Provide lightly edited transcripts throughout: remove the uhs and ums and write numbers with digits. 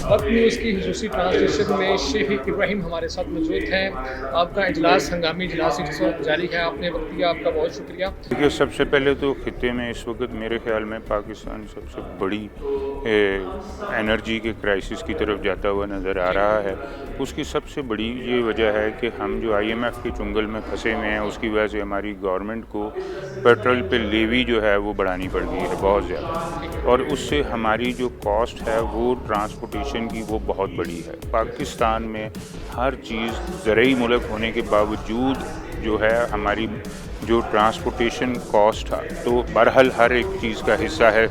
वक्त न्यूज़ की खसूसी ट्रांसलेशन में शेख इब्राहिम हमारे साथ मौजूद हैं। आपका इजलास हंगामी इजलास इस वक्त जारी है, आपने वक्त दिया, आपका बहुत शुक्रिया। देखिए, सबसे पहले तो खित्ते में इस वक्त मेरे ख्याल में पाकिस्तान सबसे बड़ी एनर्जी के क्राइसिस की तरफ जाता हुआ नज़र आ रहा है। उसकी सबसे बड़ी ये वजह है कि हम जो IMF के चुंगल में फंसे हुए हैं, उसकी वजह से हमारी गवर्नमेंट को पेट्रोल पे लेवी जो है वो बढ़ानी पड़ गई है बहुत ज़्यादा, और उससे हमारी जो कॉस्ट है वो ट्रांसपोर्टेशन की वो बहुत बड़ी है। पाकिस्तान में हर चीज़ ज़रूरी मुल्क होने के बावजूद जो है हमारी जो ट्रांसपोर्टेशन कॉस्ट था, तो बहरहाल हर एक चीज़ का हिस्सा है।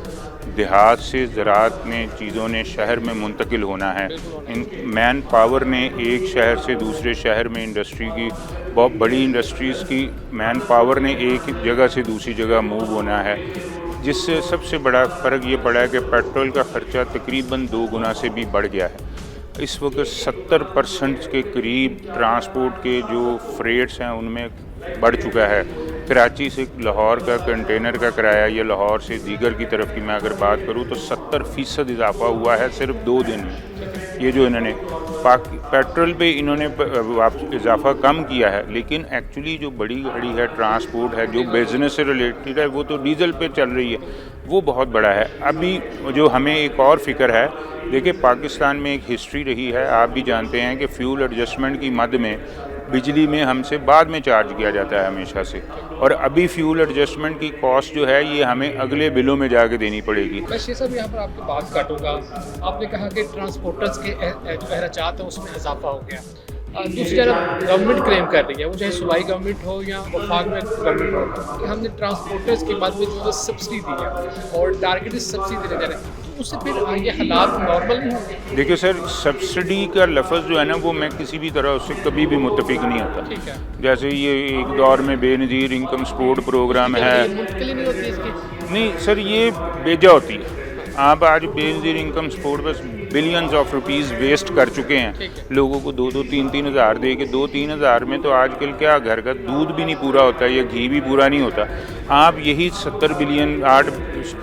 देहात से ज़राअत में चीज़ों ने शहर में मुंतकिल होना है। इन मैन पावर ने एक शहर से दूसरे शहर में इंडस्ट्री की बहुत बड़ी इंडस्ट्रीज़ की मैन पावर ने एक जगह से दूसरी जगह मूव होना है, जिससे सबसे बड़ा फ़र्क ये पड़ा है कि पेट्रोल का ख़र्चा तकरीबन 2 गुना से भी बढ़ गया है। इस वक्त 70% के करीब ट्रांसपोर्ट के जो फ्रेट्स हैं उनमें बढ़ चुका है। कराची से लाहौर का कंटेनर का किराया या लाहौर से दीगर की तरफ की मैं अगर बात करूं तो 70% इजाफा हुआ है सिर्फ 2 दिन में। ये जो इन्होंने पेट्रोल पे इन्होंने इजाफा कम किया है, लेकिन एक्चुअली जो बड़ी गाड़ी है, ट्रांसपोर्ट है, जो बिज़नेस से रिलेटेड है, वो तो डीजल पे चल रही है, वो बहुत बड़ा है। अभी जो हमें एक और फ़िक्र है, देखिए पाकिस्तान में एक हिस्ट्री रही है, आप भी जानते हैं कि फ्यूल एडजस्टमेंट की मद में बिजली में हमसे बाद में चार्ज किया जाता है हमेशा से, और अभी फ्यूल एडजस्टमेंट की कॉस्ट जो है ये हमें अगले बिलों में जाके देनी पड़ेगी। बस ये सब यहाँ पर आपकी बात काटूंगा। आपने कहा कि ट्रांसपोर्टर्स के जो अखराजात हैं उसमें इजाफा हो गया। दूसरी तरफ गवर्नमेंट क्लेम कर रही है, वो चाहे सूबाई गवर्नमेंट हो या वफाक में गवर्नमेंट हो, कि हमने ट्रांसपोर्टर्स के बाद में जो सब्सिडी दी है और टारगेटेड सब्सिडी देने जा रहे हैं, तो उससे फिर ये हालात नॉर्मल नहीं होंगे। देखिए सर, सब्सिडी का लफ्ज़ जो है ना वो मैं किसी भी तरह उससे कभी भी मुत्तफिक नहीं होता। ठीक है। जैसे ये एक दौर में बेनज़ीर इनकम सपोर्ट प्रोग्राम है, मुंतकिल नहीं होती इसकी। नहीं सर, ये बेजा होती है। आप आज बेनज़ीर इनकम सपोर्ट बस बिलियंस ऑफ रुपीज़ वेस्ट कर चुके हैं। लोगों को 2-2, 3-3 हज़ार दे के 2-3 हज़ार में तो आजकल क्या घर का दूध भी नहीं पूरा होता या घी भी पूरा नहीं होता। आप यही 70 बिलियन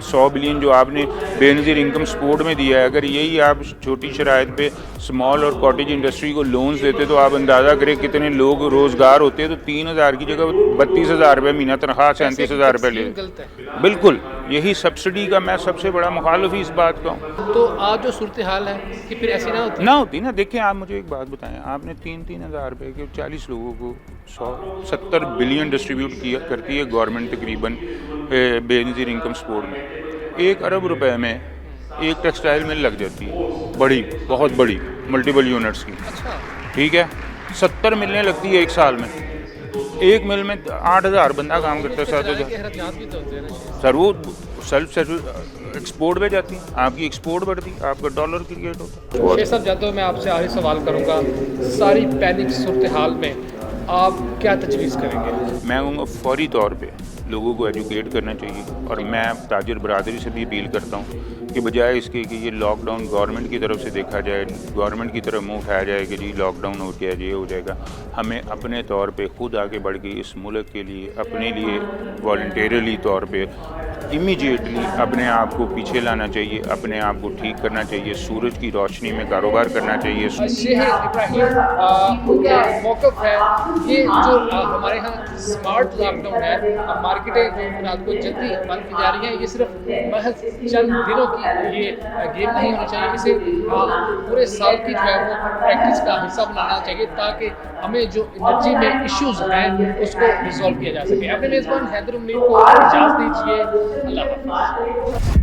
100 बिलियन जो आपने बेनज़ीर इनकम सपोर्ट में दिया है, अगर यही आप छोटी शराइत पे स्मॉल और कॉटेज इंडस्ट्री को लोन्स देते तो आप अंदाज़ा करें कितने लोग रोज़गार होते। तो 3,000 की जगह 32,000 रुपये महीना तनख्वाह 37,000 रुपये ले। बिल्कुल, यही सब्सिडी का मैं सबसे बड़ा मुखालिफ इस बात का हूँ। तो आज जो सूरत हाल है कि फिर ऐसी ना होती ना। देखिए, आप मुझे एक बात बताएं, आपने 3-3 हज़ार रुपये के 40 लोगों को 70 बिलियन डिस्ट्रीब्यूट किया करती है गवर्नमेंट तकरीबन बेनज़ीर इनकम सपोर्ट में। 1 अरब रुपए में एक टेक्सटाइल मिल लग जाती है, बहुत बड़ी मल्टीपल यूनिट्स की। अच्छा। ठीक है, 70 मिलें लगती है एक साल में। एक मिल में 8,000 बंदा काम करता है, 7,000 सर। वो सेल्फ एक्सपोर्ट पे जाती है, आपकी एक्सपोर्ट बढ़ती, आपका डॉलर क्रिएट होता है। शेख साहब जाते मैं आपसे आखिरी सवाल करूंगा, सारी पैनिक सूरत हाल में आप क्या तजवीज़ करेंगे? मैं कहूँगा फौरी तौर पे लोगों को एजुकेट करना चाहिए, और मैं ताजिर बरादरी से भी अपील करता हूँ कि बजाय इसके कि ये लॉकडाउन गवर्नमेंट की तरफ से देखा जाए, गवर्नमेंट की तरफ मुँह उठाया जाए कि जी लॉकडाउन हो गया, ये हो जाएगा, हमें अपने तौर पे खुद आगे बढ़ के इस मुल्क के लिए अपने लिए वॉलंटियरली तौर पे इमीडिएटली अपने आप को पीछे लाना चाहिए, अपने आप को ठीक करना चाहिए, सूरज की रोशनी में कारोबार करना चाहिए। शेख इब्राहिम उनका मौक़िफ़ है कि जो हमारे यहाँ स्मार्ट लॉकडाउन है, मार्केटें जो रात को जल्दी बंद की जा रही हैं, ये सिर्फ महज चंद दिनों की ये गेम नहीं होनी चाहिए, इसे पूरे साल की जो है वो प्रैक्टिस का हिस्सा बनाना चाहिए, ताकि हमें जो एनर्जी में इश्यूज़ हैं उसको रिजॉल्व किया जा सके। अपने मेज़बान हैदर मुनीर को इजाज़त दीजिए। अल्लाह हाफ़िज़।